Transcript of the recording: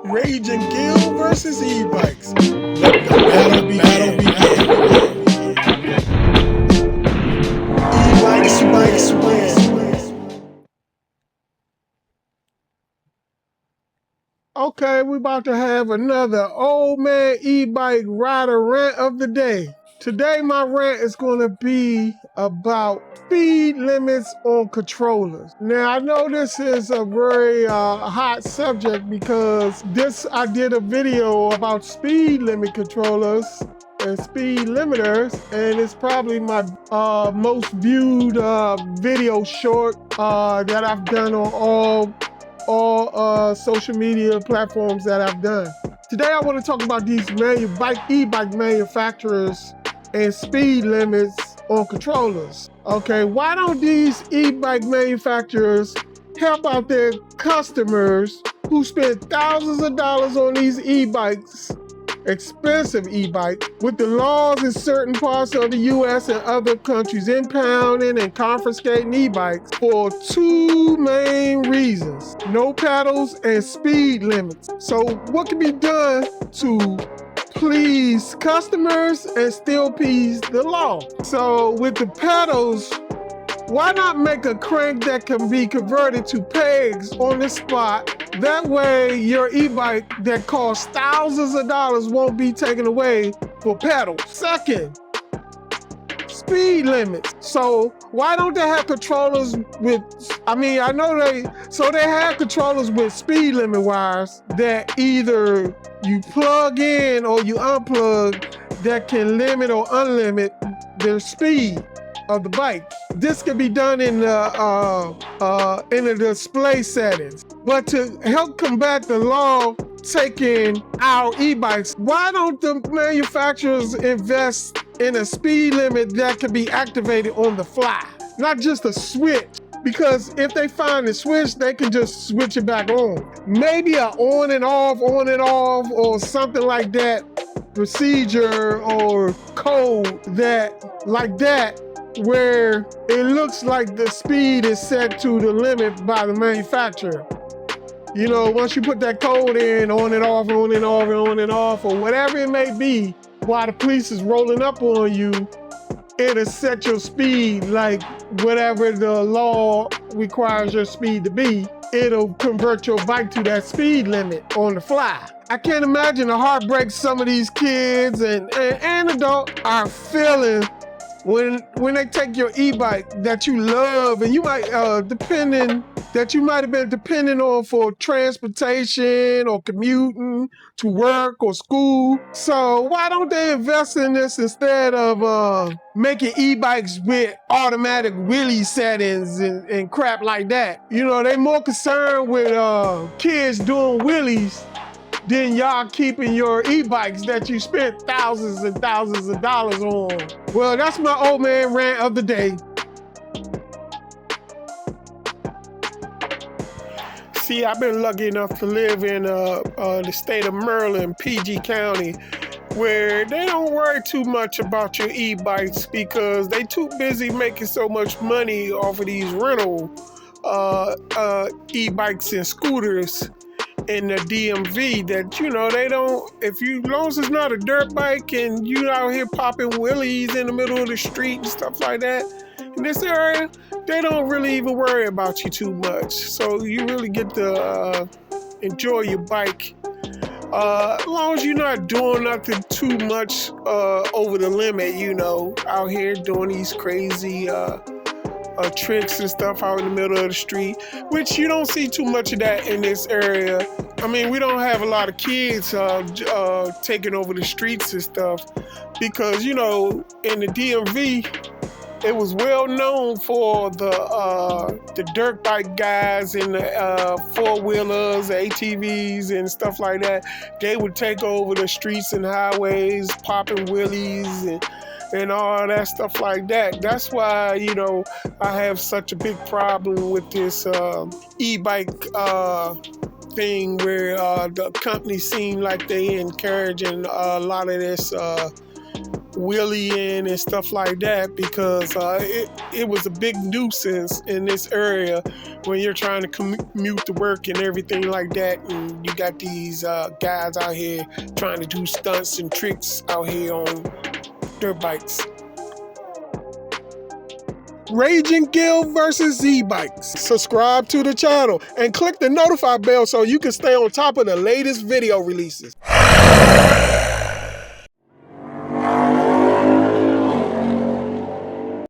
Raging Gill versus e-bikes. Let the battle begin. E-bikes win. Okay, we're about to have another Oldman E-bike Rider Rant of the day. Today my rant is going to be about speed limits on controllers. Now I know this is a very hot subject because I did a video about speed limit controllers and speed limiters, and it's probably my most viewed video short that I've done on all social media platforms that I've done. Today I want to talk about these e-bike manufacturers and speed limits on controllers. Okay, why don't these e-bike manufacturers help out their customers who spend thousands of dollars on these e-bikes, expensive e-bikes, with the laws in certain parts of the US and other countries impounding and confiscating e-bikes for two main reasons: no pedals and speed limits. So what can be done to please customers and still please the law? So with the pedals, why not make a crank that can be converted to pegs on the spot? That way your e-bike that costs thousands of dollars won't be taken away for pedals. Second, speed limits. So why don't they have controllers with, they have controllers with speed limit wires that either you plug in or you unplug that can limit or unlimit their speed of the bike. This can be done in the display settings. But to help combat the law taking our e-bikes, why don't the manufacturers invest in a speed limit that can be activated on the fly, not just a switch? Because if they find the switch, they can just switch it back on. Maybe a on and off, or something like that procedure or code where it looks like the speed is set to the limit by the manufacturer. You know, once you put that code in, on and off, or whatever it may be, while the police is rolling up on you, it'll set your speed like whatever the law requires your speed to be. It'll convert your bike to that speed limit on the fly. I can't imagine the heartbreak some of these kids and adults are feeling when they take your e-bike that you love and you might have been depending on for transportation or commuting to work or school. So why don't they invest in this instead of making e-bikes with automatic wheelie settings and crap like that? You know, they more concerned with kids doing wheelies than y'all keeping your e-bikes that you spent thousands and thousands of dollars on. Well, that's my old man rant of the day. See, I've been lucky enough to live in the state of Maryland, PG County, where they don't worry too much about your e-bikes because they too busy making so much money off of these rental e-bikes and scooters in the DMV that, you know, they don't, as long as it's not a dirt bike and you out here popping wheelies in the middle of the street and stuff like that, in this area, they don't really even worry about you too much. So you really get to enjoy your bike. As long as you're not doing nothing too much over the limit, you know, out here doing these crazy tricks and stuff out in the middle of the street, which you don't see too much of that in this area. I mean, we don't have a lot of kids taking over the streets and stuff because, you know, in the DMV, it was well known for the dirt bike guys and the four-wheelers, ATVs and stuff like that. They would take over the streets and highways, popping wheelies and all that stuff like that. That's why, you know, I have such a big problem with this e-bike thing where the companies seem like they encouraging a lot of this wheelie and stuff like that, because it was a big nuisance in this area when you're trying to commute to work and everything like that, and you got these guys out here trying to do stunts and tricks out here on dirt bikes. Raging Gill versus Z-Bikes. Subscribe to the channel and click the notify bell so you can stay on top of the latest video releases.